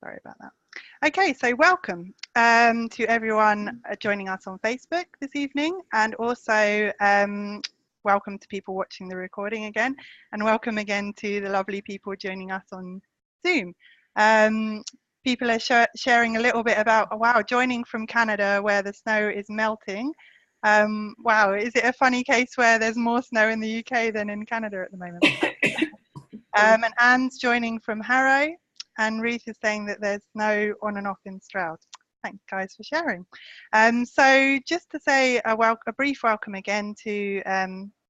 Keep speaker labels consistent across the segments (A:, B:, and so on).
A: Sorry about that. Okay, so welcome to everyone joining us on Facebook this evening, and also welcome to people watching the recording again, and welcome again to the lovely people joining us on Zoom. People are sharing a little bit about, wow, joining from Canada where the snow is melting. Wow, is it a funny case where there's more snow in the UK than in Canada at the moment? And Anne's joining from Harrow, and Ruth is saying that there's snow on and off in Stroud. Thanks guys for sharing. So just to say a brief welcome again to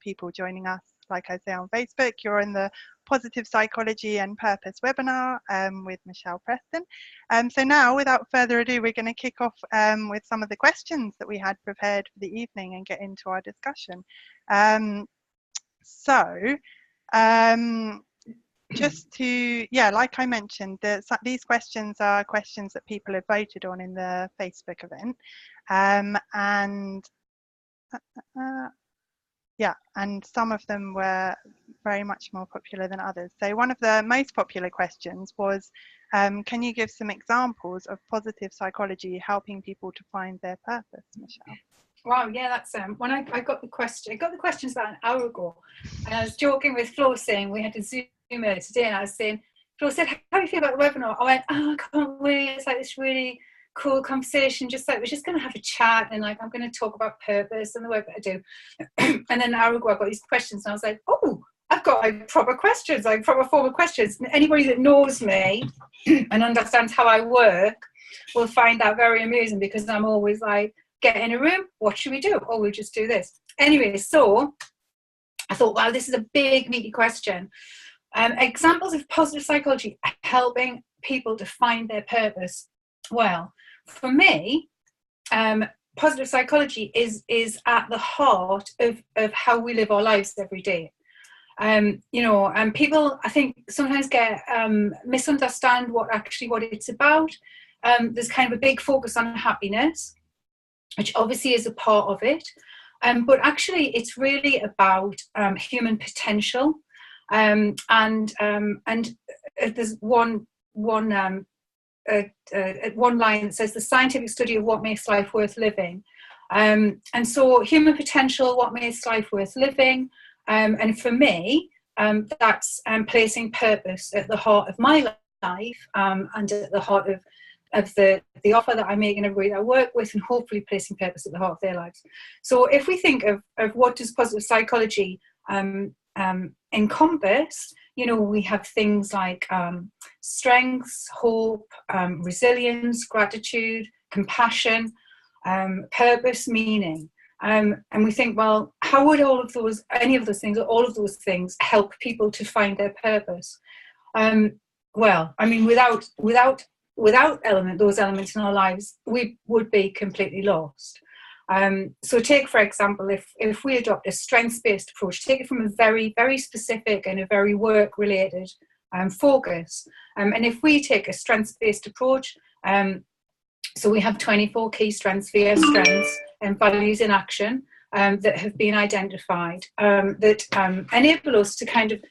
A: people joining us, like I say, on Facebook. You're in the Positive Psychology and Purpose webinar with Michelle Preston. So now, without further ado, we're going to kick off with some of the questions that we had prepared for the evening and get into our discussion. Just to, like I mentioned, these questions are questions that people have voted on in the Facebook event. And some of them were very much more popular than others. So one of the most popular questions was, can you give some examples of positive psychology helping people to find their purpose, Michelle?
B: Wow, yeah, that's when I got the question. I got the questions about an hour ago, and I was joking with Flo saying we had a Zoom earlier today, and I was saying, Flo said, "How do you feel about the webinar?" I went, "Oh, I can't wait! It's like this really cool conversation. Just like we're just going to have a chat, and like I'm going to talk about purpose and the work that I do." And then an hour ago, I got these questions, and I was like, "Oh, I've got like proper questions, like proper formal questions." And anybody that knows me and understands how I work will find that very amusing, because I'm always like, get in a room, what should we do? Oh, we'll just do this. Anyway, so I thought, wow, this is a big, meaty question. Examples of positive psychology helping people to find their purpose. Well, for me, positive psychology is at the heart of how we live our lives every day. People, I think, sometimes misunderstand what it's about. There's kind of a big focus on happiness, which obviously is a part of it, but actually it's really about human potential, and there's one line that says the scientific study of what makes life worth living, and so human potential, what makes life worth living, and for me that's placing purpose at the heart of my life, and at the heart of the offer that I make and everybody that I work with, and hopefully placing purpose at the heart of their lives. So if we think of what does positive psychology encompass, we have things like strengths, hope, resilience, gratitude, compassion, purpose, meaning. And we think, well, how would any of those things, or all of those things, help people to find their purpose? Well, I mean, without those elements in our lives, we would be completely lost. So take, for example, if we adopt a strengths-based approach, take it from a very, very specific and a very work-related focus. And if we take a strengths-based approach, so we have 24 key strengths, via strengths and values in action that have been identified, that enable us to kind of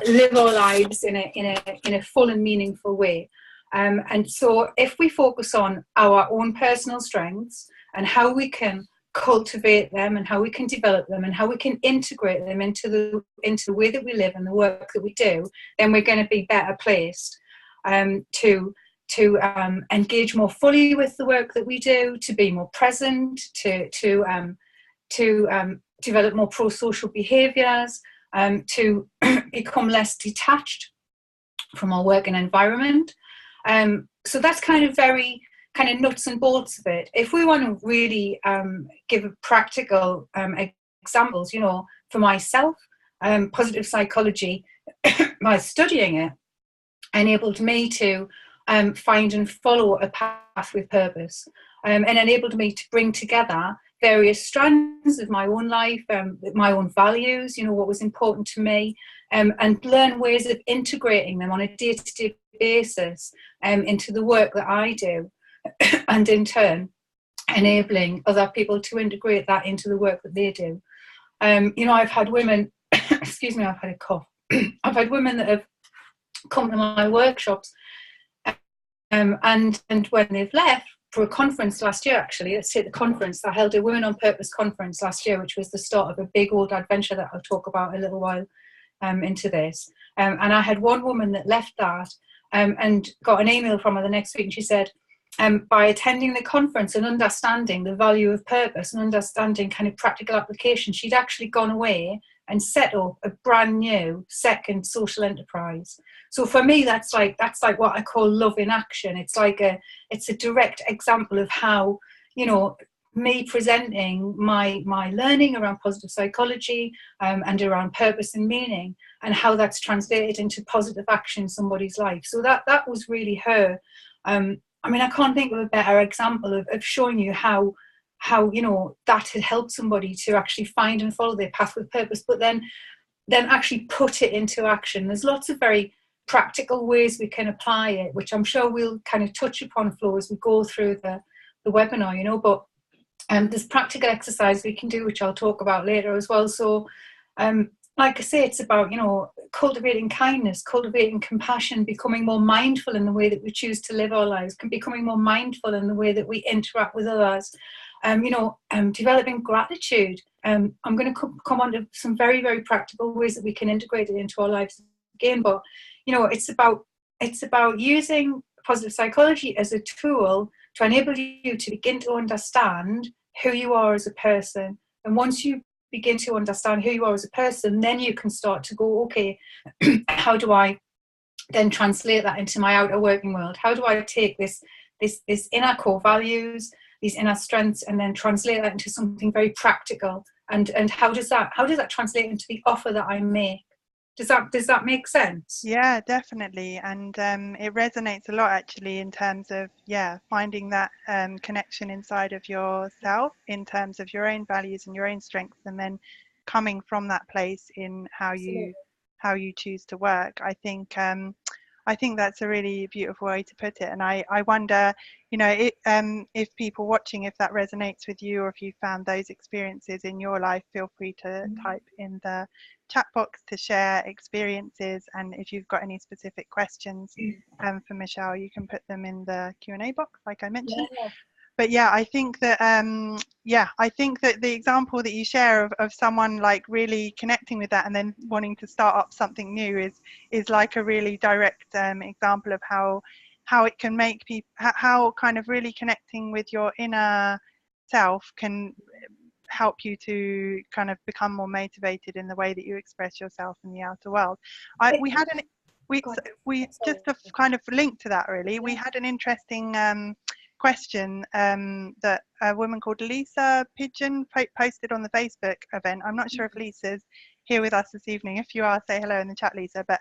B: live our lives in a full and meaningful way. And so if we focus on our own personal strengths and how we can cultivate them and how we can develop them and how we can integrate them into the way that we live and the work that we do, then we're going to be better placed to engage more fully with the work that we do, to be more present, to develop more pro-social behaviours, to become less detached from our work and environment. So that's kind of nuts and bolts of it. If we want to really give practical examples, for myself, positive psychology, by studying it, enabled me to find and follow a path with purpose, and enabled me to bring together various strands of my own life, my own values, what was important to me, and learn ways of integrating them on a day-to-day basis into the work that I do, and in turn enabling other people to integrate that into the work that they do. I've had women excuse me, I've had a cough. I've had women that have come to my workshops And when they've left for a conference last year, actually, let's take the conference. I held a Women on Purpose conference last year, which was the start of a big old adventure that I'll talk about a little while into this. And I had one woman that left that and got an email from her the next week, and she said, by attending the conference and understanding the value of purpose and understanding kind of practical application, she'd actually gone away and set up a brand new second social enterprise. So for me, that's like what I call love in action. It's a direct example of how, you know, me presenting my learning around positive psychology and around purpose and meaning, and how that's translated into positive action in somebody's life. So that was really her. I mean, I can't think of a better example of showing you how you know that had helped somebody to actually find and follow their path with purpose, but then actually put it into action. There's lots of very practical ways we can apply it, which I'm sure we'll kind of touch upon, Flo, as we go through the webinar, you know, but there's practical exercise we can do, which I'll talk about later as well. So like I say, it's about, you know, cultivating kindness, cultivating compassion, becoming more mindful in the way that we choose to live our lives, becoming more mindful in the way that we interact with others, you know, developing gratitude. I'm going to come on to some very, very practical ways that we can integrate it into our lives again. But, you know, it's about using positive psychology as a tool to enable you to begin to understand who you are as a person. And once you begin to understand who you are as a person, then you can start to go, okay, how do I then translate that into my outer working world? How do I take this inner core values, these inner strengths, and then translate that into something very practical? And how does that translate into the offer that I make? Does that make sense?
A: Yeah, definitely. And it resonates a lot, actually, in terms of, finding that connection inside of yourself in terms of your own values and your own strengths, and then coming from that place in how you choose to work. I think that's a really beautiful way to put it. And I wonder, you know, if people watching, if that resonates with you, or if you found those experiences in your life, feel free to type in the chat box to share experiences. And if you've got any specific questions for Michelle, you can put them in the Q&A box, like I mentioned. Yeah. But I think that the example that you share of someone like really connecting with that and then wanting to start up something new is like a really direct example of how it can make people, how kind of really connecting with your inner self can help you to kind of become more motivated in the way that you express yourself in the outer world. We just to kind of link to that, really, we had an interesting question that a woman called Lisa Pigeon posted on the Facebook event. I'm not sure if Lisa's here with us this evening. If you are, say hello in the chat, Lisa. But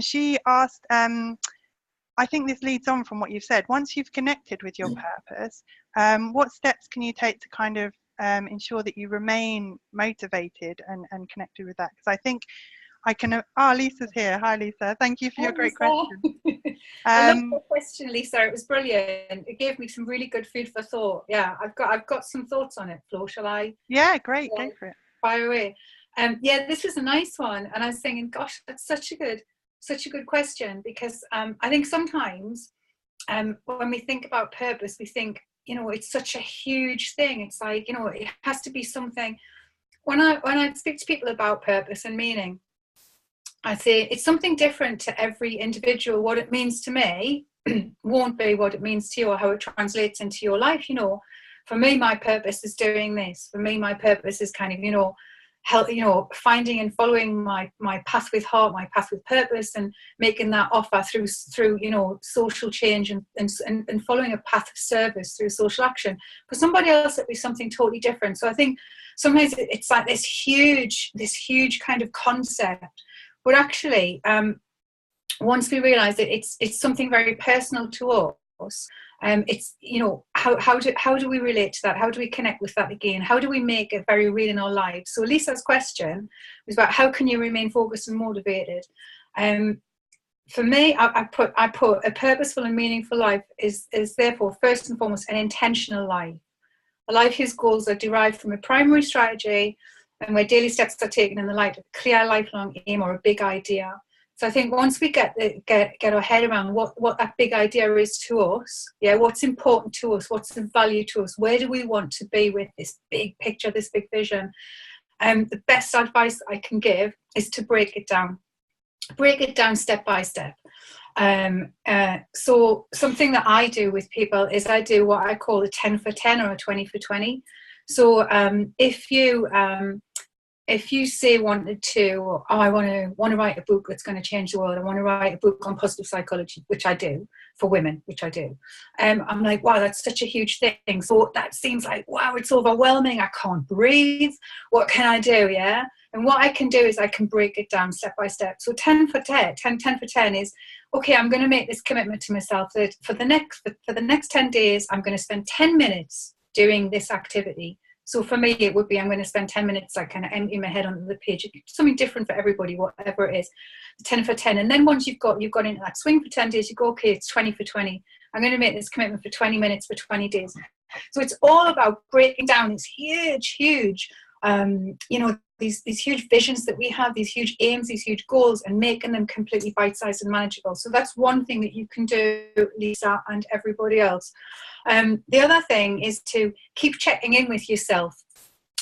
A: she asked, I think this leads on from what you've said. Once you've connected with your purpose, what steps can you take to kind of ensure that you remain motivated and connected with that? Because I think I can. Lisa's here. Hi, Lisa. Thank you for your great question.
B: I love the question, Lisa. It was brilliant. It gave me some really good food for thought. Yeah, I've got some thoughts on it. Flo, shall I?
A: Yeah, great. Go for it.
B: Fire away. This was a nice one, and I was thinking, gosh, that's such a good question, because I think sometimes when we think about purpose, we think, you know, it's such a huge thing. It's like, you know, it has to be something. When I speak to people about purpose and meaning, I say it's something different to every individual. What it means to me won't be what it means to you, or how it translates into your life. You know, for me, my purpose is doing this. For me, my purpose is kind of, you know, finding and following my path with heart, my path with purpose, and making that offer through you know, social change and following a path of service through social action. For somebody else, it'd be something totally different. So I think sometimes it's like this huge kind of concept. But actually, once we realise that it's something very personal to us, it's, you know, how do we relate to that? How do we connect with that again? How do we make it very real in our lives? So Lisa's question was about how can you remain focused and motivated. For me, I put a purposeful and meaningful life is therefore first and foremost an intentional life, a life whose goals are derived from a primary strategy, and where daily steps are taken in the light of a clear lifelong aim or a big idea. So I think once we get our head around what that big idea is to us, yeah, what's important to us, what's the value to us, where do we want to be with this big picture, this big vision, the best advice I can give is to break it down step by step. So something that I do with people is I do what I call a 10 for 10 or a 20 for 20. So if you say wanted to, oh, I want to write a book that's going to change the world, I want to write a book on positive psychology, which I do, for women, which I do. I'm like, wow, that's such a huge thing. So that seems like, wow, it's overwhelming. I can't breathe. What can I do? Yeah. And what I can do is I can break it down step by step. So 10 for 10 is, okay, I'm going to make this commitment to myself that for the next 10 days, I'm going to spend 10 minutes doing this activity. So for me, it would be, I'm going to spend 10 minutes, like kind of empty my head onto the page. It's something different for everybody, whatever it is. 10 for 10. And then once you've got into that swing for 10 days, you go, okay, it's 20 for 20. I'm going to make this commitment for 20 minutes for 20 days. So it's all about breaking down these huge, these huge visions that we have, these huge aims, these huge goals, and making them completely bite-sized and manageable. So that's one thing that you can do, Lisa, and everybody else. The other thing is to keep checking in with yourself.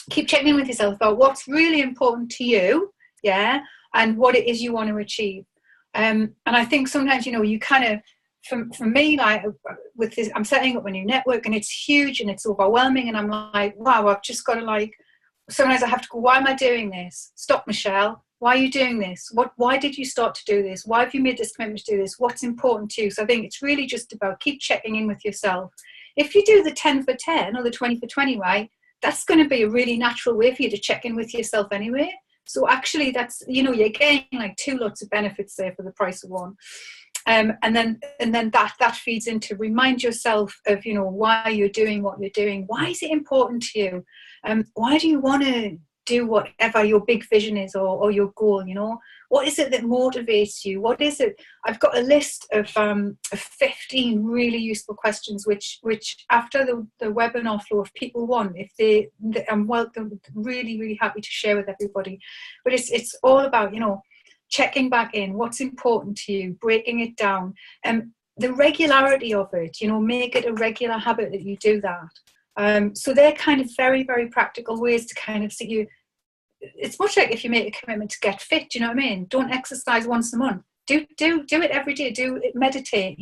B: Keep checking in with yourself about what's really important to you, yeah, and what it is you want to achieve. And I think sometimes, you kind of, for me, like with this, I'm setting up a new network and it's huge and it's overwhelming, and I'm like, wow, I've just got to sometimes I have to go, why am I doing this? Stop, Michelle. Why are you doing this? Why did you start to do this? Why have you made this commitment to do this? What's important to you? So I think it's really just about keep checking in with yourself. If you do the 10 for 10 or the 20 for 20, right, that's going to be a really natural way for you to check in with yourself anyway. So actually that's, you're getting like two lots of benefits there for the price of one. And then that feeds into remind yourself of, why you're doing what you're doing. Why is it important to you? Why do you want to do whatever your big vision is or your goal? What is it that motivates you? What is it? I've got a list of 15 really useful questions, which after the webinar flow, if people want, I'm really, really happy to share with everybody. But it's all about, checking back in, what's important to you, breaking it down, and the regularity of it, make it a regular habit that you do that. So they're kind of very, very practical ways to kind of see you. It's much like if you make a commitment to get fit, you know what I mean? Don't exercise once a month. Do it every day. Meditate,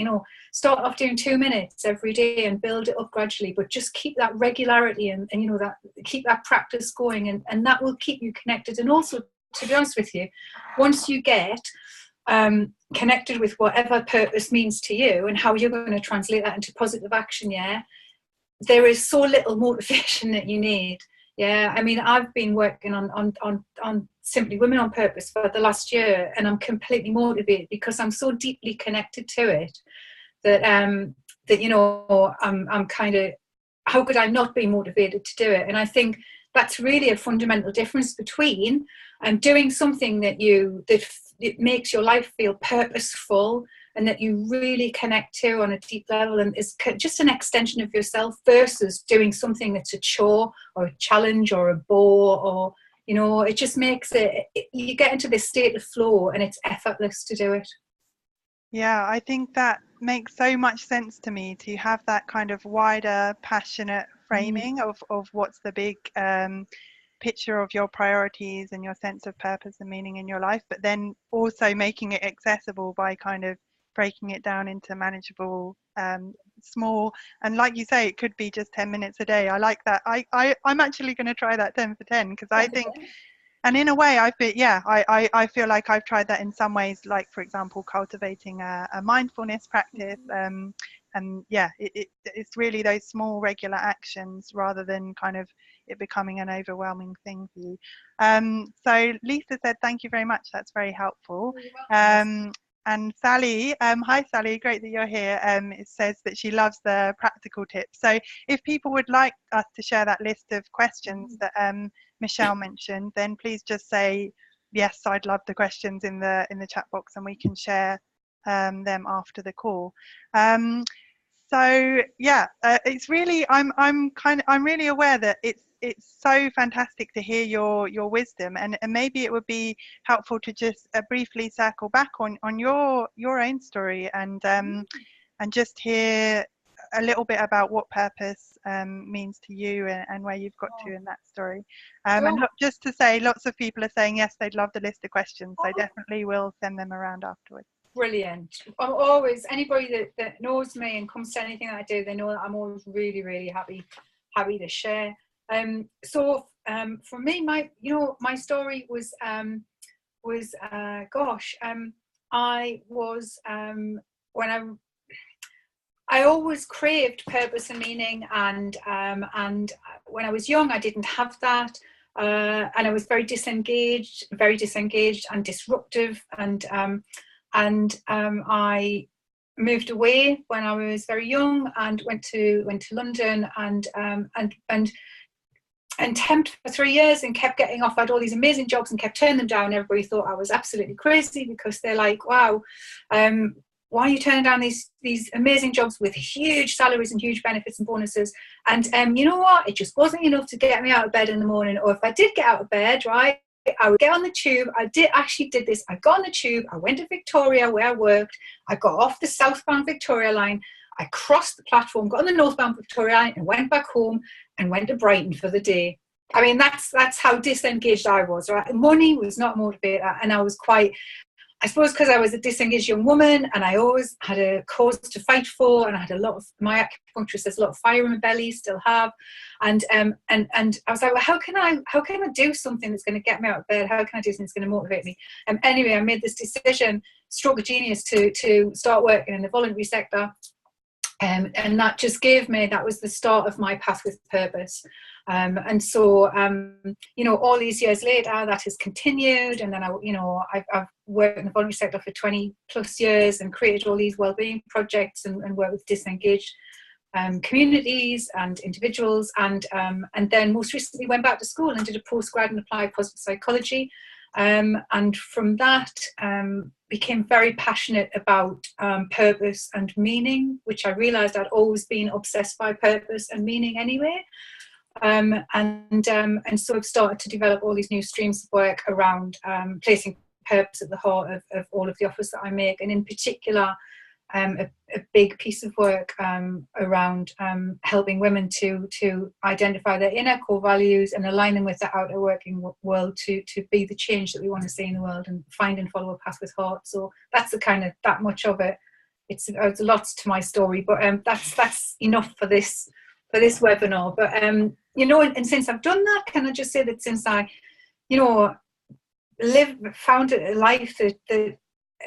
B: start off doing 2 minutes every day and build it up gradually, but just keep that regularity and that keep that practice going, and that will keep you connected. And also, to be honest with you, once you get connected with whatever purpose means to you and how you're going to translate that into positive action, yeah, there is so little motivation that you need. Yeah, I mean, I've been working on Simply Women on Purpose for the last year, and I'm completely motivated because I'm so deeply connected to it that I'm kind of, how could I not be motivated to do it? And I think that's really a fundamental difference between doing something that it makes your life feel purposeful and that you really connect to on a deep level and is just an extension of yourself, versus doing something that's a chore or a challenge or a bore, or it just makes you get into this state of flow and it's effortless to do it.
A: Yeah, I think that makes so much sense to me, to have that kind of wider, passionate framing of what's the big picture of your priorities and your sense of purpose and meaning in your life, but then also making it accessible by kind of breaking it down into manageable, small, and like you say, it could be just 10 minutes a day. I like that. I'm actually going to try that 10 for 10 because I think, and in a way I feel like I've tried that in some ways, like for example cultivating a mindfulness practice, and yeah, it's really those small regular actions rather than kind of it becoming an overwhelming thing for you. So Lisa said thank you very much, that's very helpful. And Sally, hi Sally, great that you're here. It says that she loves the practical tips. So if people would like us to share that list of questions that Michelle mentioned, then please just say yes, I'd love the questions in the chat box, and we can share them after the call. So yeah, it's really, I'm really aware that it's it's so fantastic to hear your wisdom, and maybe it would be helpful to just briefly circle back on your own story, and just hear a little bit about what purpose means to you, and where you've got to in that story. And look, just to say, lots of people are saying yes, they'd love the list of questions, so definitely we'll send them around afterwards.
B: Brilliant. I'm always, anybody that knows me and comes to anything that I do, they know that I'm always really, really happy to share. So for me, my story was I was when I always craved purpose and meaning, and when I was young, I didn't have that, and I was very disengaged and disruptive, and I moved away when I was very young and went to London and temped for 3 years and kept getting offered all these amazing jobs and kept turning them down. Everybody thought I was absolutely crazy, because they're like, wow, why are you turning down these amazing jobs with huge salaries and huge benefits and bonuses? And you know what? It just wasn't enough to get me out of bed in the morning. Or if I did get out of bed, right, I would get on the tube. I did this. I got on the tube. I went to Victoria where I worked. I got off the southbound Victoria line. I crossed the platform, got on the northbound Victoria line, and went back home and went to Brighton for the day. I mean, that's how disengaged I was, right? Money was not a motivator, and I was quite, I suppose, because I was a disengaged young woman and I always had a cause to fight for, and I had a lot of, my acupuncturist says, a lot of fire in my belly, still have, and I was like, well, how can I do something that's going to get me out of bed? How can I do something that's going to motivate me? Anyway, I made this decision, stroke of genius, to start working in the voluntary sector. And that just that was the start of my path with purpose. And so, all these years later, that has continued. And then I've worked in the voluntary sector for 20 plus years and created all these wellbeing projects and worked with disengaged communities and individuals. And then most recently went back to school and did a postgrad in applied positive psychology. And from that, became very passionate about purpose and meaning, which I realised I'd always been obsessed by purpose and meaning anyway. And so I've started to develop all these new streams of work around placing purpose at the heart of all of the offers that I make, and in particular, a big piece of work around helping women to identify their inner core values and align them with the outer working world to be the change that we want to see in the world, and find and follow a path with heart. So that's the kind of, that much of it. It's lots to my story, but that's enough for this webinar. But and since I've done that, can I just say that since I found a life that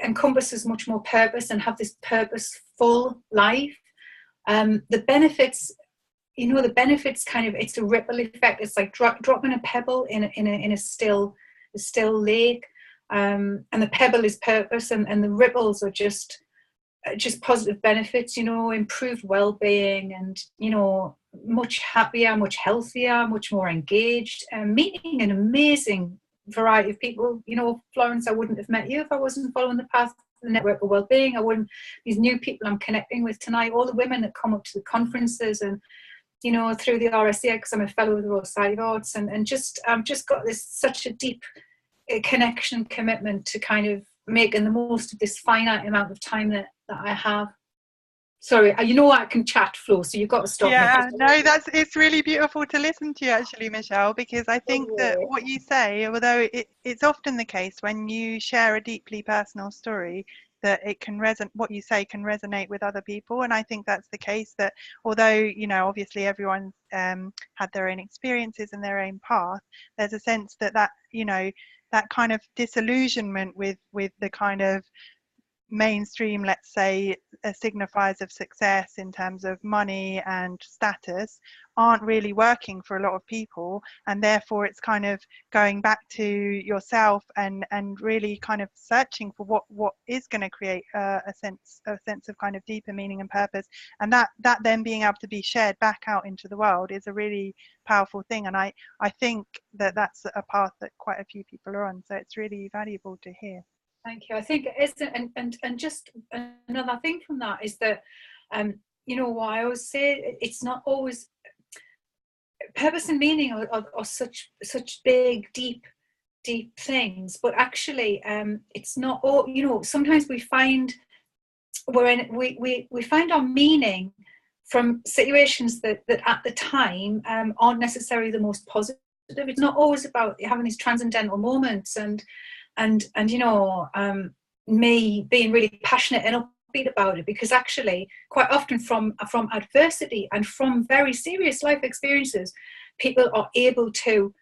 B: encompasses much more purpose and have this purposeful life, the benefits kind of, it's a ripple effect. It's like dropping a pebble in a still lake, and the pebble is purpose, and the ripples are just positive benefits, improved well-being, and much happier, much healthier, much more engaged, meeting an amazing variety of people. Florence, I wouldn't have met you if I wasn't following the path of the Network of Wellbeing. These new people I'm connecting with tonight, all the women that come up to the conferences, and through the RSA, because I'm a fellow of the Royal Society of Arts, and I've just got such a deep connection, commitment to kind of making the most of this finite amount of time that I have. Sorry, I can chat, Flo, so you've got to stop me.
A: No, it's really beautiful to listen to you, actually, Michelle, because I think that what you say, although it's often the case when you share a deeply personal story, that it can what you say can resonate with other people. And I think that's the case, that although obviously everyone's had their own experiences and their own path, there's a sense that that kind of disillusionment with the kind of mainstream, let's say, signifiers of success in terms of money and status aren't really working for a lot of people, and therefore it's kind of going back to yourself and really kind of searching for what is going to create a sense of kind of deeper meaning and purpose, and that then being able to be shared back out into the world is a really powerful thing. And I think that that's a path that quite a few people are on, so it's really valuable to hear.
B: Thank you. I think it is, and just another thing from that is that, what I always say, it's not always, purpose and meaning are such big, deep things, but actually it's not all, you know, sometimes we find we find our meaning from situations that at the time aren't necessarily the most positive. It's not always about having these transcendental moments and you know, me being really passionate and upbeat about it, because actually quite often from adversity and from very serious life experiences, people are able to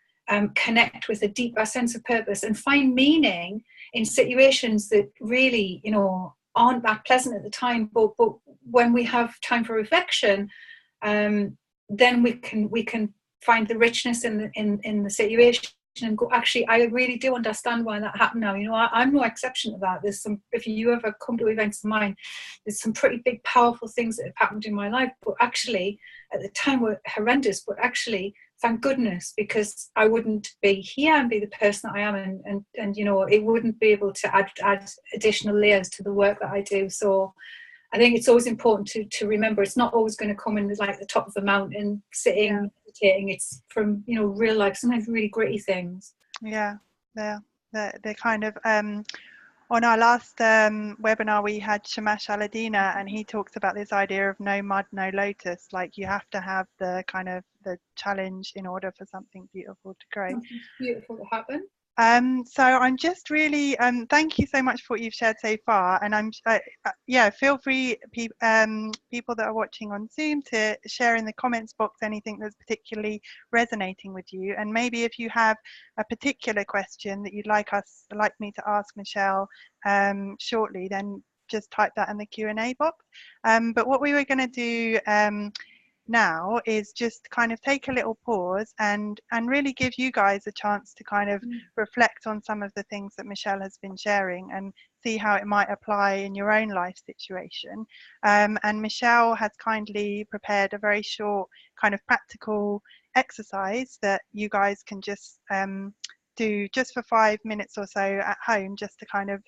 B: connect with a deeper sense of purpose and find meaning in situations that really, you know, aren't that pleasant at the time, but when we have time for reflection, then we can find the richness in the situation and go, actually, I really do understand why that happened now. You know, I'm no exception to that. There's some, if you ever come to events of mine, there's some pretty big, powerful things that have happened in my life, but actually at the time were horrendous, but actually, thank goodness, because I wouldn't be here and be the person that I am, and you know, it wouldn't be able to add additional layers to the work that I do. So I think it's always important to remember it's not always going to come in like the top of the mountain sitting meditating. It's from, you know, real life, sometimes really gritty things.
A: Yeah, they're kind of on our last webinar we had Shamash Aladina, and he talks about this idea of no mud, no lotus. Like you have to have the kind of the challenge in order for something beautiful to grow.
B: Something beautiful to happen.
A: So I'm just really thank you so much for what you've shared so far, and I'm yeah, feel free people that are watching on Zoom to share in the comments box anything that's particularly resonating with you, and maybe if you have a particular question that you'd like me to ask Michelle shortly, then just type that in the Q&A box. But what we were going to do now is just kind of take a little pause and really give you guys a chance to kind of reflect on some of the things that Michelle has been sharing and see how it might apply in your own life situation. And Michelle has kindly prepared a very short kind of practical exercise that you guys can just do just for 5 minutes or so at home, just to kind of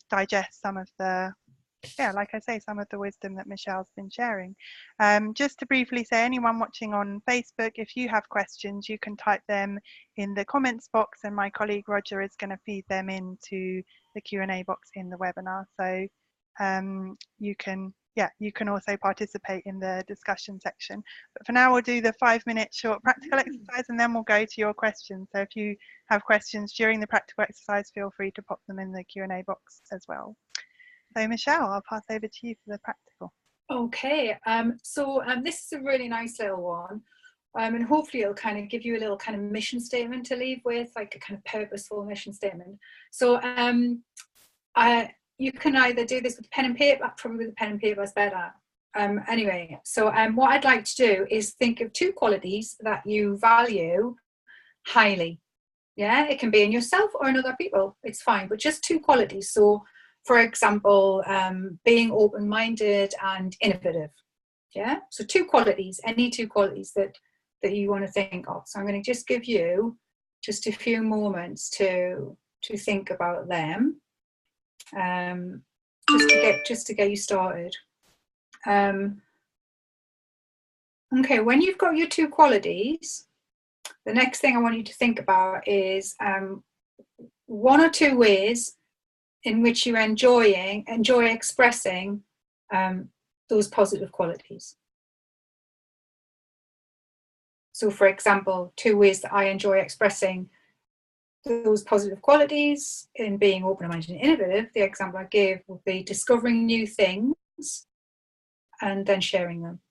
A: digest some of the like I say, some of the wisdom that Michelle's been sharing. Just to briefly say, anyone watching on Facebook, if you have questions, you can type them in the comments box, and my colleague Roger is going to feed them into the Q&A box in the webinar. So you can also participate in the discussion section. But for now, we'll do the 5-minute short practical exercise, and then we'll go to your questions. So if you have questions during the practical exercise, feel free to pop them in the Q&A box as well. So Michelle, I'll pass over to you for the practical.
B: Okay, so this is a really nice little one, and hopefully it'll kind of give you a little kind of mission statement to leave with, like a kind of purposeful mission statement. So you can either do this with pen and paper, probably with pen and paper is better. Anyway, so what I'd like to do is think of 2 qualities that you value highly. Yeah, it can be in yourself or in other people, it's fine, but just 2 qualities. So for example, being open-minded and innovative. Yeah, so 2 qualities, any 2 qualities that you want to think of. So I'm going to just give you just a few moments to think about them, just to get you started. Okay, when you've got your 2 qualities, the next thing I want you to think about is 1 or 2 ways in which you enjoy expressing those positive qualities. So for example, 2 ways that I enjoy expressing those positive qualities in being open-minded and innovative, the example I gave would be discovering new things and then sharing them.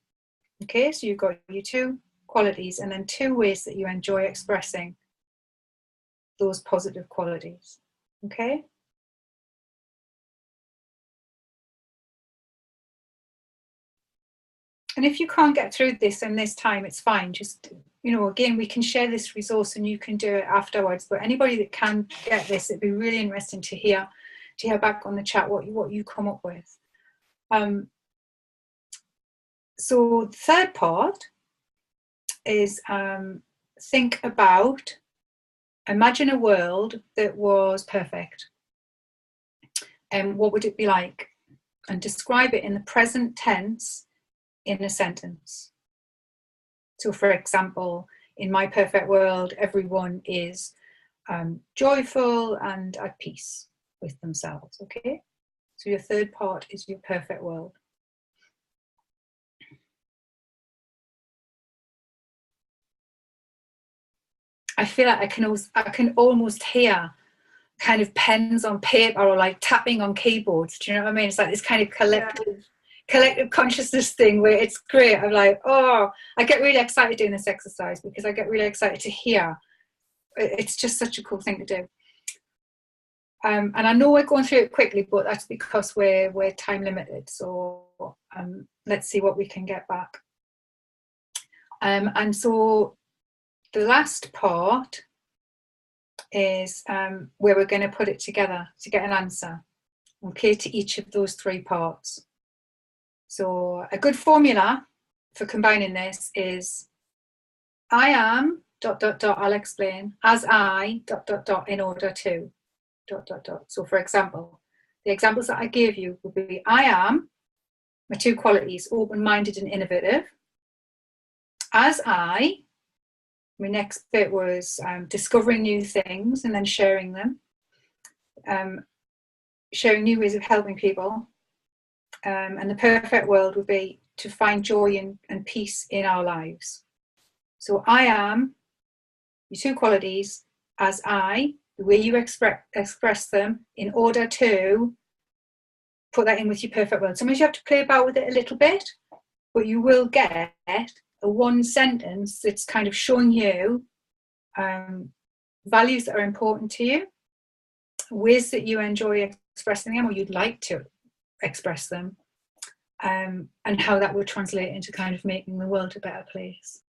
B: Okay, so you've got your 2 qualities and then 2 ways that you enjoy expressing those positive qualities. Okay. And if you can't get through this in this time, it's fine. Just, you know, again, we can share this resource and you can do it afterwards. But anybody that can get this, it'd be really interesting to hear back on the chat what you come up with. So the third part is think about, imagine a world that was perfect. And what would it be like? And describe it in the present tense in a sentence. So for example, in my perfect world, everyone is joyful and at peace with themselves. Okay, so your third part is your perfect world. I feel like I can almost hear kind of pens on paper or like tapping on keyboards. Do you know what I mean? It's like this kind of collective consciousness thing where it's great. I'm like, oh, I get really excited doing this exercise because I get really excited to hear. It's just such a cool thing to do. And I know we're going through it quickly, but that's because we're time limited. So let's see what we can get back. And so the last part is where we're going to put it together to get an answer, okay, to each of those three parts. So a good formula for combining this is I am ... I'll explain, as I ... in order to ... So for example, the examples that I gave you would be I am, my two qualities, open-minded and innovative. As I, my next bit was discovering new things and then sharing them, sharing new ways of helping people. And the perfect world would be to find joy and peace in our lives. So I am, your two qualities, as I, the way you express them, in order to put that in with your perfect world. Sometimes you have to play about with it a little bit, but you will get a one sentence that's kind of showing you values that are important to you, ways that you enjoy expressing them or you'd like to express them, and how that would translate into kind of making the world a better place.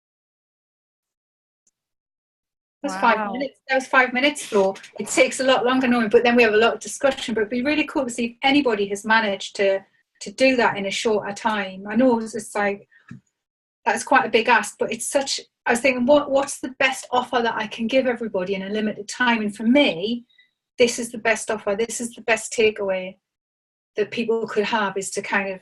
B: That's 5 minutes. That was 5 minutes, Flo. It takes a lot longer knowing, but then we have a lot of discussion. But it'd be really cool to see if anybody has managed to do that in a shorter time. I know it's like, that's quite a big ask, but it's such, I was thinking, what's the best offer that I can give everybody in a limited time? And for me, this is the best offer. This is the best takeaway that people could have, is to kind of,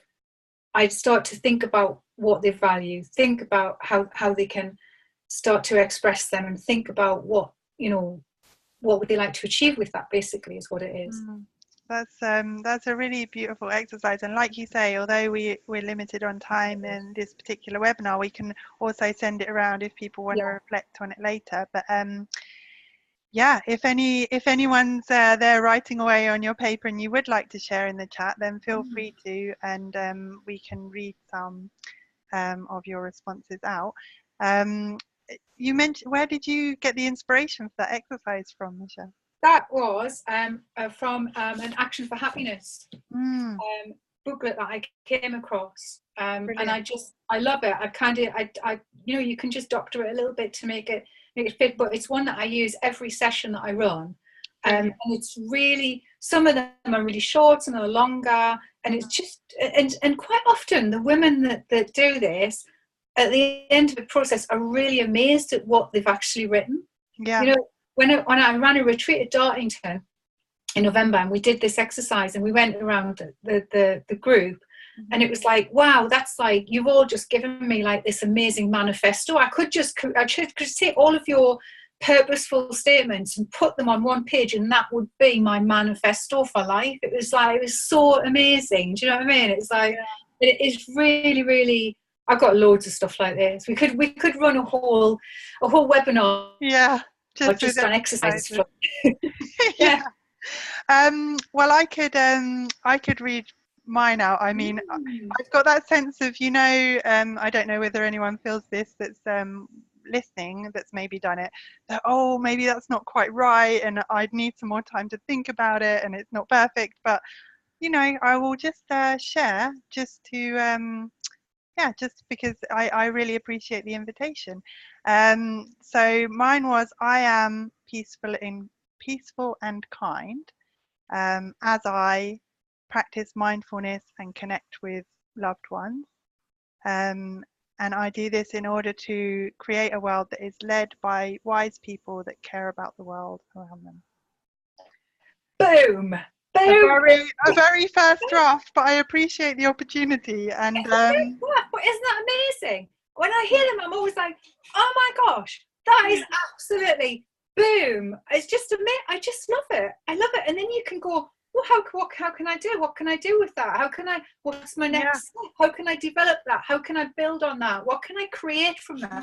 B: I'd start to think about what they value, think about how they can start to express them, and think about what would they like to achieve with that, basically, is what it is.
A: That's a really beautiful exercise, and like you say, although we're limited on time in this particular webinar, we can also send it around if people want to reflect on it later. But if anyone's there writing away on your paper and you would like to share in the chat, then feel free to, and we can read some of your responses out. You mentioned, where did you get the inspiration for that exercise from, Michelle?
B: That was from an Action for Happiness booklet that I came across, and I love it. I you can just doctor it a little bit to make it fit, but it's one that I use every session that I run, and it's really, some of them are really short, some are longer, and it's just, and quite often the women that do this at the end of the process are really amazed at what they've actually written. When I ran a retreat at Dartington in November, and we did this exercise, and we went around the group, and it was like, wow, that's like, you've all just given me like this amazing manifesto. I could take all of your purposeful statements and put them on one page, and that would be my manifesto for life. It was so amazing. Do you know what I mean? It's like, it is really, really, I've got loads of stuff like this. We could run a whole webinar. Just on exercises.
A: Well, I could read mine out. I mean, I've got that sense of, I don't know whether anyone feels this that's listening, that's maybe done it, that, oh, maybe that's not quite right, and I'd need some more time to think about it, and it's not perfect, but I will just share, just to just because I really appreciate the invitation. So mine was, I am peaceful and kind, as I practice mindfulness and connect with loved ones. And I do this in order to create a world that is led by wise people that care about the world around them.
B: Boom!
A: A very first draft, but I appreciate the opportunity. And
B: isn't that amazing? when I hear them, I'm always like, oh my gosh, that is absolutely boom. It's just I just love it. I love it. And then you can go, well, how can I do? What can I do with that? What's my next step? How can I develop that? How can I build on that? What can I create from that?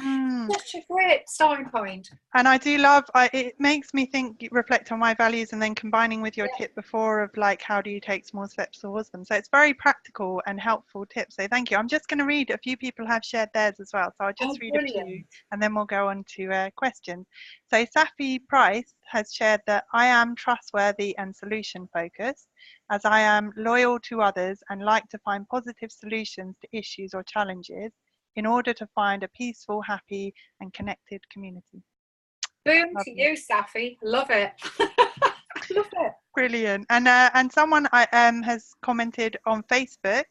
B: Such a great starting point.
A: And I do love, it makes me reflect on my values, and then combining with your tip before of like, how do you take small steps towards them? So it's very practical and helpful tips. So thank you. I'm just going to read, a few people have shared theirs as well. So I'll just read a few and then we'll go on to questions. So Safi Price has shared that I am trustworthy and solution focused, as I am loyal to others and like to find positive solutions to issues or challenges in order to find a peaceful, happy and connected community.
B: Boom to you, Safi. Love it. Love it.
A: Brilliant. And someone has commented on Facebook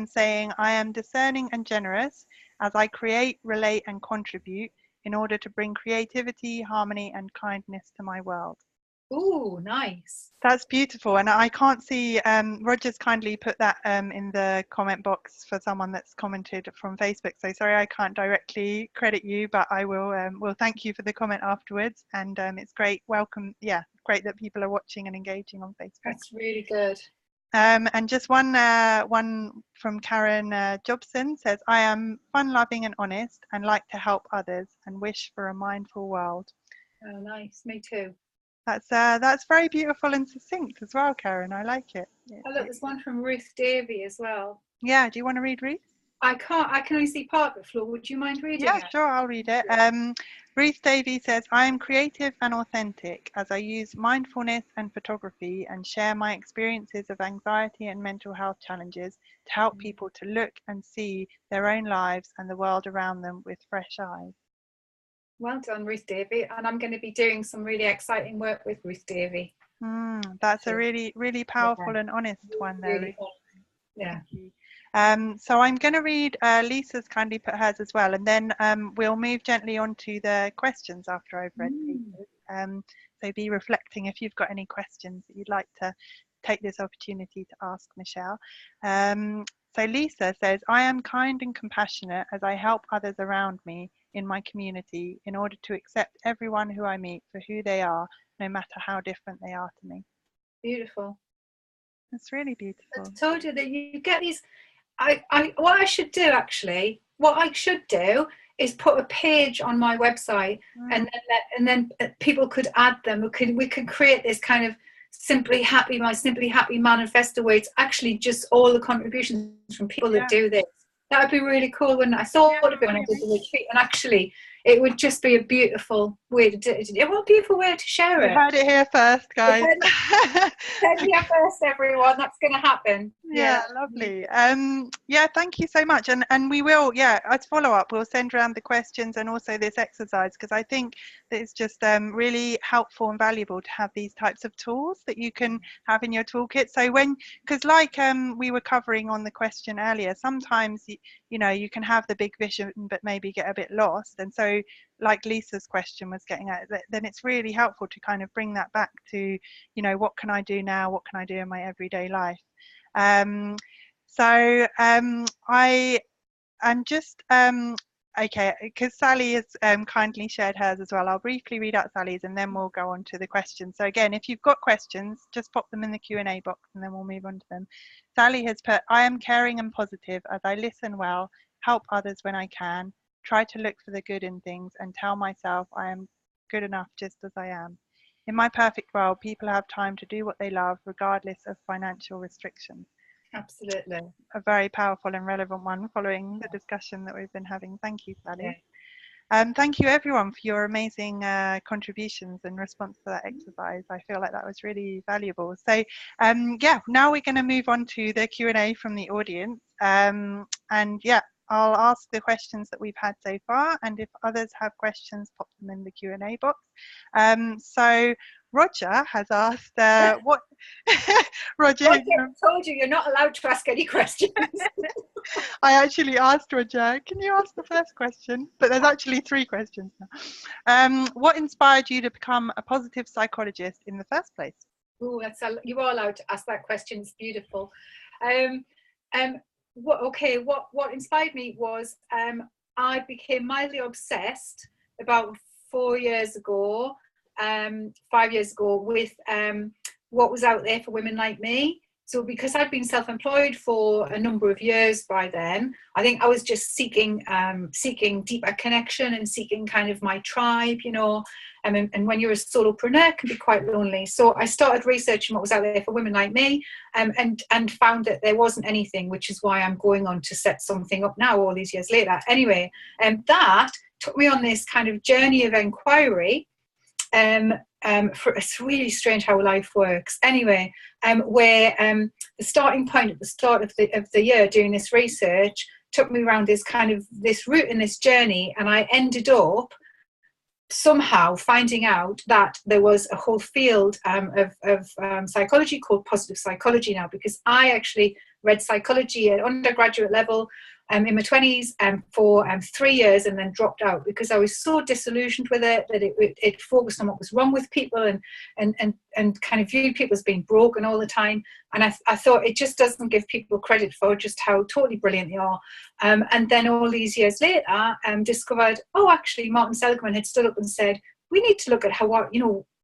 A: saying, I am discerning and generous as I create, relate and contribute in order to bring creativity, harmony and kindness to my world.
B: Ooh, nice.
A: That's beautiful. And I can't see, Roger's kindly put that in the comment box for someone that's commented from Facebook. So sorry, I can't directly credit you, but I will thank you for the comment afterwards. And it's great. Welcome. Yeah, great that people are watching and engaging on Facebook.
B: That's really good.
A: And just one from Karen Jobson says, I am fun-loving and honest and like to help others and wish for a mindful world.
B: Oh, nice. Me too.
A: That's very beautiful and succinct as well, Karen. I like it.
B: Oh, look, there's one from Ruth Davey as well.
A: Yeah, do you want to read Ruth?
B: I can only see part of the floor. Would you mind reading it?
A: Yeah, sure, I'll read it. Ruth Davey says, I am creative and authentic as I use mindfulness and photography and share my experiences of anxiety and mental health challenges to help people to look and see their own lives and the world around them with fresh eyes. Well
B: done, Ruth Davey. And I'm going to be doing some really exciting work with Ruth Davey.
A: That's a really, really powerful and honest one there.
B: Really, yeah.
A: So I'm going to read Lisa's kindly put hers as well, and then we'll move gently on to the questions after I've read Lisa's. So be reflecting if you've got any questions that you'd like to take this opportunity to ask Michelle. So Lisa says, I am kind and compassionate as I help others around me in my community in order to accept everyone who I meet for who they are, no matter how different they are to me.
B: Beautiful.
A: It's really beautiful.
B: I told you that you get these. What I should do is put a page on my website, and then people could add them. We could create this kind of my Simply Happy manifesto, where it's actually just all the contributions from people that do this. That would be really cool. When I thought of it when I did the retreat, and actually it would just be a beautiful way to do it. What a beautiful way to share it.
A: You heard it here first, guys.
B: Here first, everyone. That's going to happen.
A: Yeah, lovely. Yeah, thank you so much. And we will, as follow up, we'll send around the questions and also this exercise, because I think that it's just really helpful and valuable to have these types of tools that you can have in your toolkit. So because like we were covering on the question earlier, sometimes you can have the big vision but maybe get a bit lost, and so like Lisa's question was getting at, then it's really helpful to kind of bring that back to what can I do now, what can I do in my everyday life. I am just okay, because Sally has kindly shared hers as well. I'll briefly read out Sally's and then we'll go on to the questions. So again, if you've got questions, just pop them in the Q&A box and then we'll move on to them. Sally has put, I am caring and positive as I listen well, help others when I can, try to look for the good in things and tell myself I am good enough just as I am. In my perfect world, people have time to do what they love regardless of financial restrictions.
B: Absolutely.
A: A very powerful and relevant one following the discussion that we've been having. Thank you, Sally. Thank you everyone for your amazing contributions in response to that exercise. I feel like that was really valuable. So now we're going to move on to the Q&A from the audience. I'll ask the questions that we've had so far, and if others have questions, pop them in the Q&A box. So Roger has asked what Roger,
B: I told you you're not allowed to ask any questions.
A: I actually asked Roger, can you ask the first question? But there's actually 3 questions now. What inspired you to become a positive psychologist in the first place?
B: Oh, you are allowed to ask that question. It's beautiful. What inspired me was I became mildly obsessed about 4 years ago, 5 years ago, with what was out there for women like me. So because I'd been self-employed for a number of years by then, I think I was just seeking deeper connection and seeking kind of my tribe, you know. And when you're a solopreneur, it can be quite lonely. So I started researching what was out there for women like me, and found that there wasn't anything, which is why I'm going on to set something up now all these years later. Anyway, that took me on this kind of journey of inquiry. It's really strange how life works. Anyway, where the starting point at the start of the year doing this research took me around this route in this journey, and I ended up somehow finding out that there was a whole field of psychology called positive psychology now, because I actually read psychology at undergraduate level in my 20s for 3 years, and then dropped out because I was so disillusioned with it that it focused on what was wrong with people and kind of viewed people as being broken all the time. And I thought it just doesn't give people credit for just how totally brilliant they are. And then all these years later, discovered, actually Martin Seligman had stood up and said, we need to look at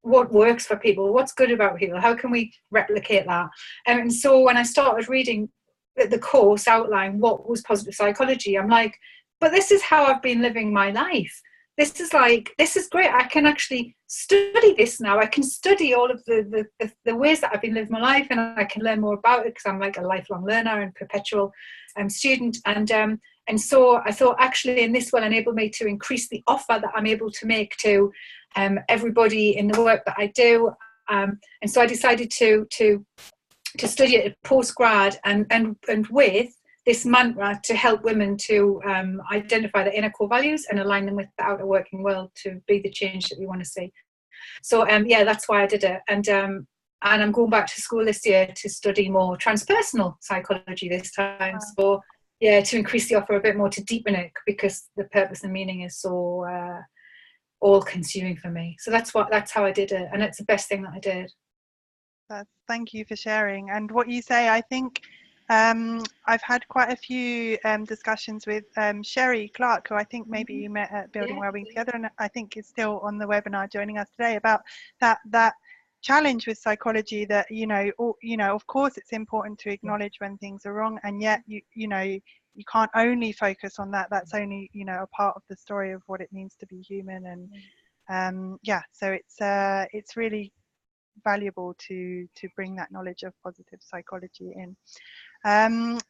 B: what works for people, what's good about people, how can we replicate that? And so when I started reading the course outline what was positive psychology, I'm like, but this is how I've been living my life. This is great. I can actually study this now. I can study all of the ways that I've been living my life, and I can learn more about it because I'm like a lifelong learner and perpetual student. And so I thought, actually, and this will enable me to increase the offer that I'm able to make to everybody in the work that I do. And so I decided to study it at postgrad, and with this mantra to help women to identify their inner core values and align them with the outer working world to be the change that we want to see. So that's why I did it. And I'm going back to school this year to study more transpersonal psychology this time. Wow. So to increase the offer a bit more, to deepen it, because the purpose and meaning is so all consuming for me. So that's how I did it, and it's the best thing that I did.
A: Thank you for sharing. And what you say, I think I've had quite a few discussions with Sherry Clark, who I think maybe you met at Building Wellbeing together, and I think is still on the webinar joining us today, about that challenge with psychology, that of course it's important to acknowledge when things are wrong, and yet you can't only focus on that. That's only a part of the story of what it means to be human. And so it's really valuable to bring that knowledge of positive psychology in.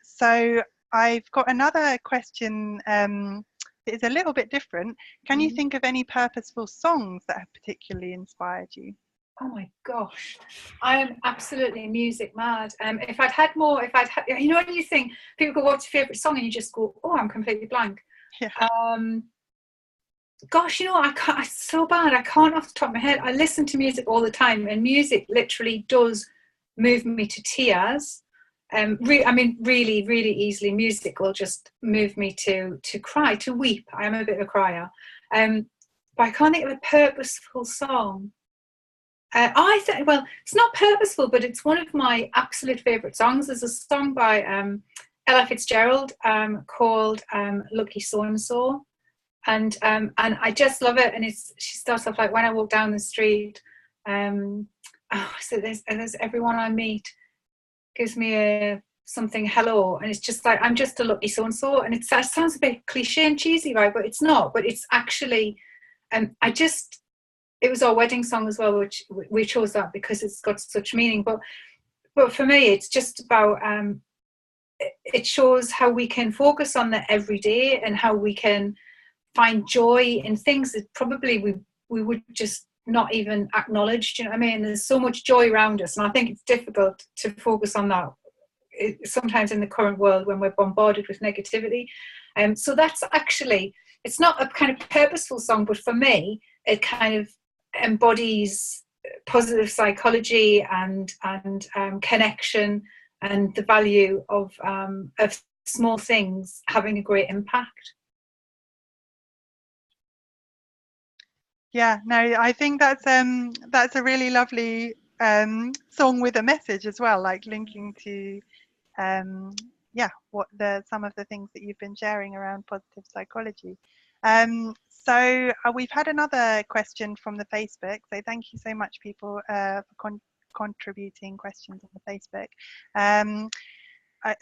A: So I've got another question that is a little bit different. Can you think of any purposeful songs that have particularly inspired you?
B: Oh my gosh, I am absolutely music mad. If I'd had, when you think, people go, what's your favourite song? And you just go, I'm completely blank.
A: Yeah.
B: Gosh, I can't, it's so bad. I can't off the top of my head. I listen to music all the time, and music literally does move me to tears. Really, really easily. Music will just move me to cry, to weep. I am a bit of a crier. But I can't think of a purposeful song. I think, well, it's not purposeful, but it's one of my absolute favourite songs. There's a song by Ella Fitzgerald called Lucky So and So. And I just love it. And she starts off like, when I walk down the street, so there's everyone I meet gives me something hello, and it's just like, I'm just a lucky so and so. And it sounds a bit cliche and cheesy, right? But it's not. But it's actually, it was our wedding song as well, which we chose that because it's got such meaning. But for me, it's just about it shows how we can focus on the everyday and how we can find joy in things that probably we would just not even acknowledge. Do you know what I mean? There's so much joy around us, and I think it's difficult to focus on that sometimes in the current world when we're bombarded with negativity. So that's actually, it's not a kind of purposeful song, but for me it kind of embodies positive psychology and connection and the value of small things having a great impact.
A: Yeah, no, I think that's a really lovely song with a message as well, like linking to what some of the things that you've been sharing around positive psychology. So we've had another question from the Facebook. So thank you so much, people, for contributing questions on the Facebook.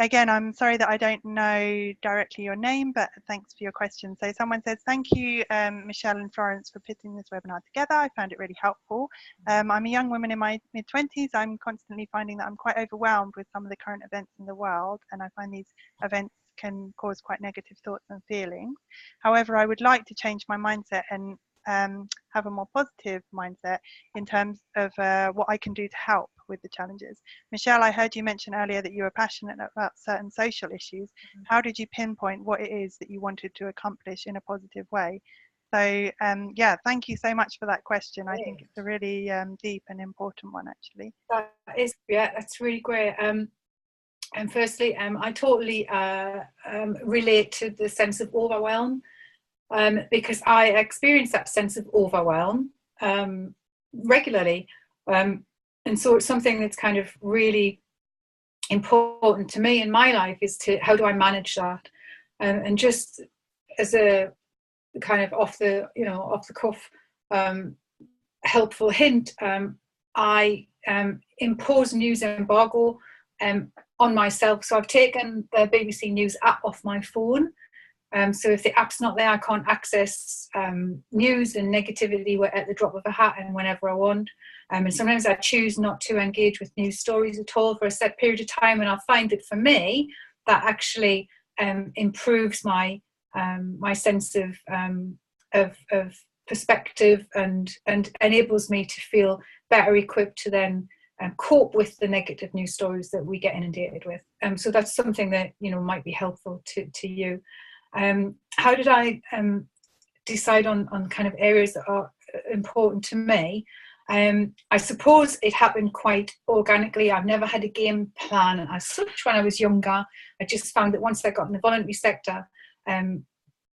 A: Again, I'm sorry that I don't know directly your name, but thanks for your question. So someone says, thank you, Michelle and Florence, for putting this webinar together. I found it really helpful. I'm a young woman in my mid-20s. I'm constantly finding that I'm quite overwhelmed with some of the current events in the world, and I find these events can cause quite negative thoughts and feelings. However, I would like to change my mindset and have a more positive mindset in terms of what I can do to help with the challenges. Michelle, I heard you mention earlier that you were passionate about certain social issues. How did you pinpoint what it is that you wanted to accomplish in a positive way? So yeah, thank you so much for that question. I think it's a really deep and important one, actually.
B: That is, yeah, that's really great. And firstly, I totally relate to the sense of overwhelm, because I experience that sense of overwhelm regularly. And so it's something that's kind of really important to me in my life, is to, how do I manage that? And just as a kind of off the cuff helpful hint, I impose news embargo on myself. So I've taken the BBC News app off my phone. So if the app's not there, I can't access news and negativity at the drop of a hat and whenever I want. And sometimes I choose not to engage with news stories at all for a set period of time. And I find that for me, that actually improves my my sense of perspective and enables me to feel better equipped to then cope with the negative news stories that we get inundated with. So that's something that, you know, might be helpful to you. How did I decide on kind of areas that are important to me? I suppose it happened quite organically. I've never had a game plan as such when I was younger. I just found that once I got in the voluntary sector,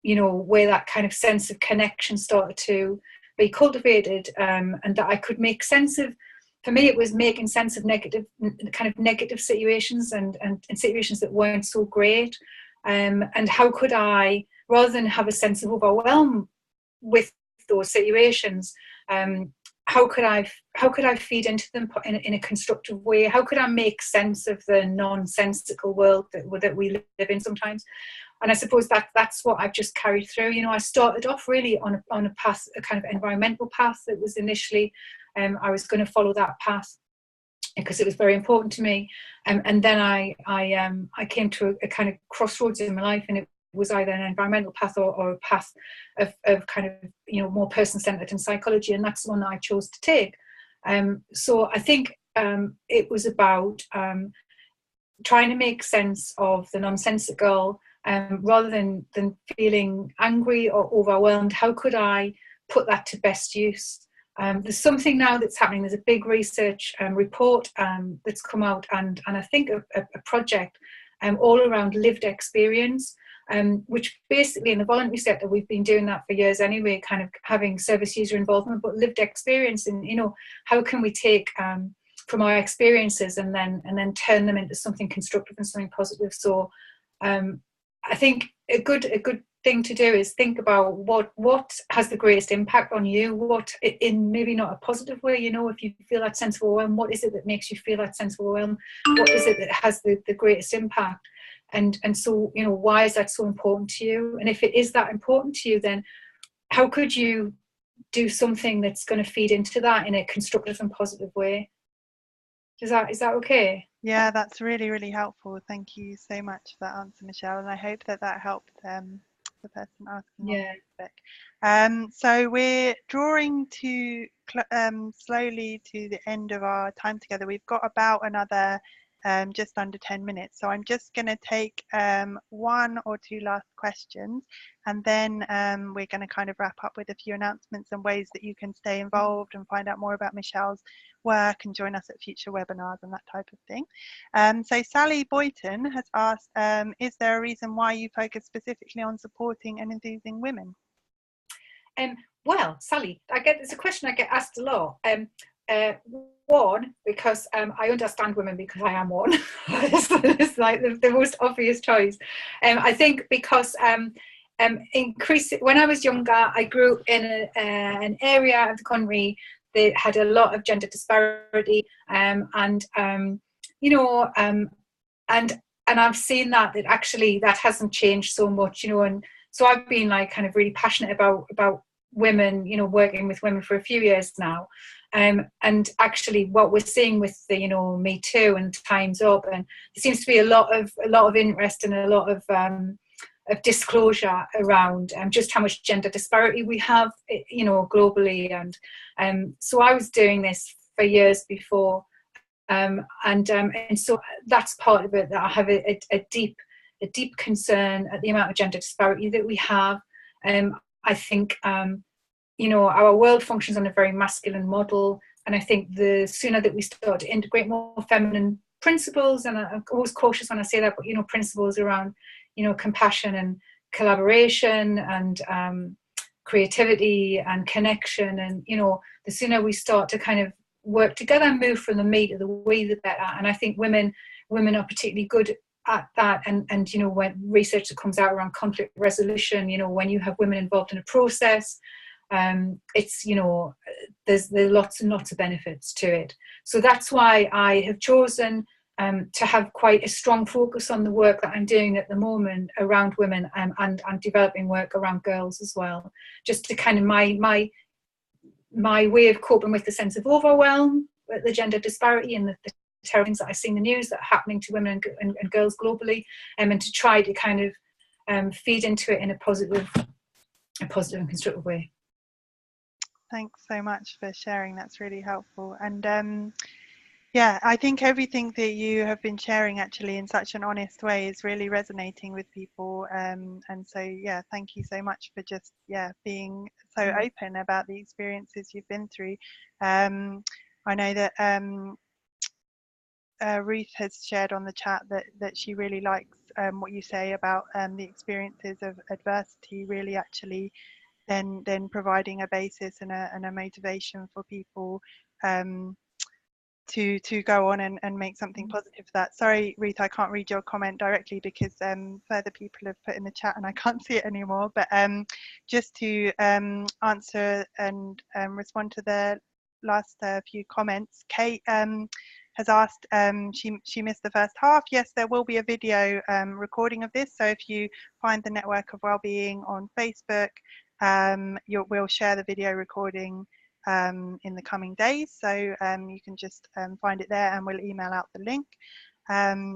B: you know, where that kind of sense of connection started to be cultivated, and that I could make sense of, for me, it was making sense of negative situations and situations that weren't so great. And how could I, rather than have a sense of overwhelm with those situations, how could I feed into them in a constructive way? How could I make sense of the nonsensical world that we live in sometimes? And I suppose that's what I've just carried through. You know, I started off really on a path, a kind of environmental path that was initially, I was going to follow that path because it was very important to me. And then I came to a kind of crossroads in my life, and it was either an environmental path or a path of kind of, you know, more person-centered in psychology, and that's the one that I chose to take. So I think it was about trying to make sense of the nonsensical, rather than feeling angry or overwhelmed. How could I put that to best use? There's something now that's happening. There's a big research report that's come out, and I think a project all around lived experience, which basically in the voluntary sector, we've been doing that for years anyway, kind of having service user involvement, but lived experience, and, you know, how can we take from our experiences and then turn them into something constructive and something positive. So I think a good thing to do is think about what has the greatest impact on you, what, in maybe not a positive way, you know, if you feel that sense of overwhelm, what is it that makes you feel that sense of overwhelm? What is it that has the greatest impact? And so, you know, why is that so important to you? And if it is that important to you, then how could you do something that's going to feed into that in a constructive and positive way? Is that okay?
A: Yeah, that's really, really helpful. Thank you so much for that answer, Michelle, and I hope that helped the person asking.
B: Yeah.
A: On Facebook. So we're drawing to slowly to the end of our time together. We've got about another just under 10 minutes. So I'm just going to take one or two last questions, and then we're going to kind of wrap up with a few announcements and ways that you can stay involved and find out more about Michelle's work and join us at future webinars and that type of thing. So Sally Boyton has asked, is there a reason why you focus specifically on supporting and enthusing women?
B: Well, Sally, it's a question I get asked a lot. one, because I understand women because I am one. It's like the most obvious choice. I think because when I was younger, I grew in an area of the country that had a lot of gender disparity, and I've seen that actually that hasn't changed so much, and so I've been like kind of really passionate about women, working with women for a few years now. And actually what we're seeing with the, Me Too and Time's Up, and there seems to be a lot of interest and a lot of disclosure around just how much gender disparity we have, globally. And so I was doing this for years before, and so that's part of it, that I have a deep concern at the amount of gender disparity that we have. I think our world functions on a very masculine model, and I think the sooner that we start to integrate more feminine principles, and I'm always cautious when I say that, but principles around compassion and collaboration and creativity and connection, and the sooner we start to kind of work together and move from the me to the we, the better. And I think women are particularly good at that, and when research that comes out around conflict resolution, when you have women involved in a process, it's there's lots and lots of benefits to it. So that's why I have chosen to have quite a strong focus on the work that I'm doing at the moment around women, and developing work around girls as well, just to kind of my way of coping with the sense of overwhelm, the gender disparity, and the terrible things that I see in the news that are happening to women and girls globally, and to try to kind of feed into it in a positive and constructive way.
A: Thanks so much for sharing. That's really helpful. And yeah, I think everything that you have been sharing actually in such an honest way is really resonating with people. And so, yeah, thank you so much for just, being so open about the experiences you've been through. I know that Ruth has shared on the chat that she really likes what you say about the experiences of adversity really actually then providing a basis and a motivation for people to go on and make something positive for that. Sorry, Ruth, I can't read your comment directly because further people have put in the chat and I can't see it anymore. But just to answer and respond to the last few comments, Kate has asked, she missed the first half. Yes, there will be a video recording of this. So if you find the Network of Wellbeing on Facebook, we'll share the video recording in the coming days, so you can just find it there and we'll email out the link.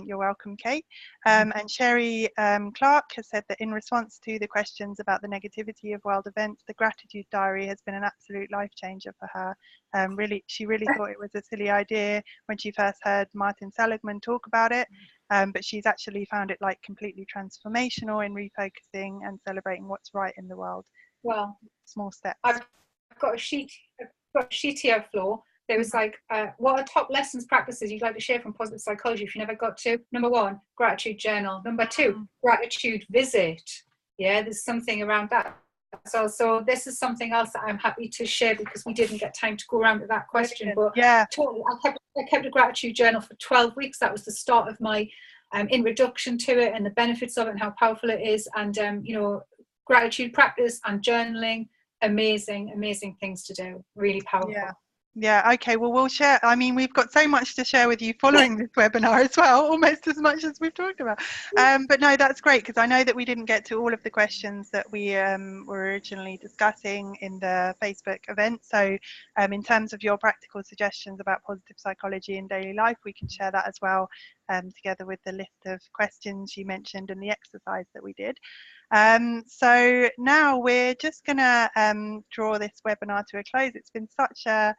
A: You're welcome, Kate. And Sherry Clark has said that in response to the questions about the negativity of world events, the gratitude diary has been an absolute life changer for her. She really thought it was a silly idea when she first heard Martin Seligman talk about it, but she's actually found it like completely transformational in refocusing and celebrating what's right in the world.
B: Well,
A: small steps.
B: I've got a sheet here, Flo. There was like, what are top lessons, practices you'd like to share from positive psychology if you never got to? Number 1, gratitude journal. Number 2, gratitude visit. Yeah, there's something around that. So this is something else that I'm happy to share because we didn't get time to go around with that question. But
A: yeah,
B: totally, I kept a gratitude journal for 12 weeks. That was the start of my introduction to it and the benefits of it and how powerful it is. And gratitude practice and journaling, amazing things to do, really powerful.
A: Yeah, okay, well, we'll share. I mean, we've got so much to share with you following this webinar as well, almost as much as we've talked about. But no, that's great, because I know that we didn't get to all of the questions that we were originally discussing in the Facebook event. So in terms of your practical suggestions about positive psychology in daily life, we can share that as well, together with the list of questions you mentioned and the exercise that we did. So now we're just going to draw this webinar to a close. It's been such a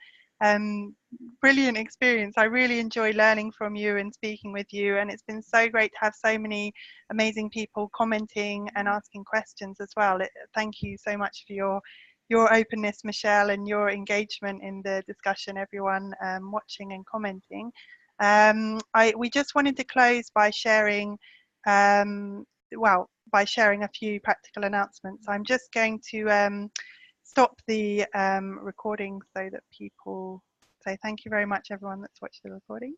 A: brilliant experience. I really enjoy learning from you and speaking with you, and it's been so great to have so many amazing people commenting and asking questions as well. Thank you so much for your openness, Michelle, and your engagement in the discussion, everyone watching and commenting. We just wanted to close by sharing by sharing a few practical announcements. I'm just going to stop the recording so that people So thank you very much, everyone that's watched the recording.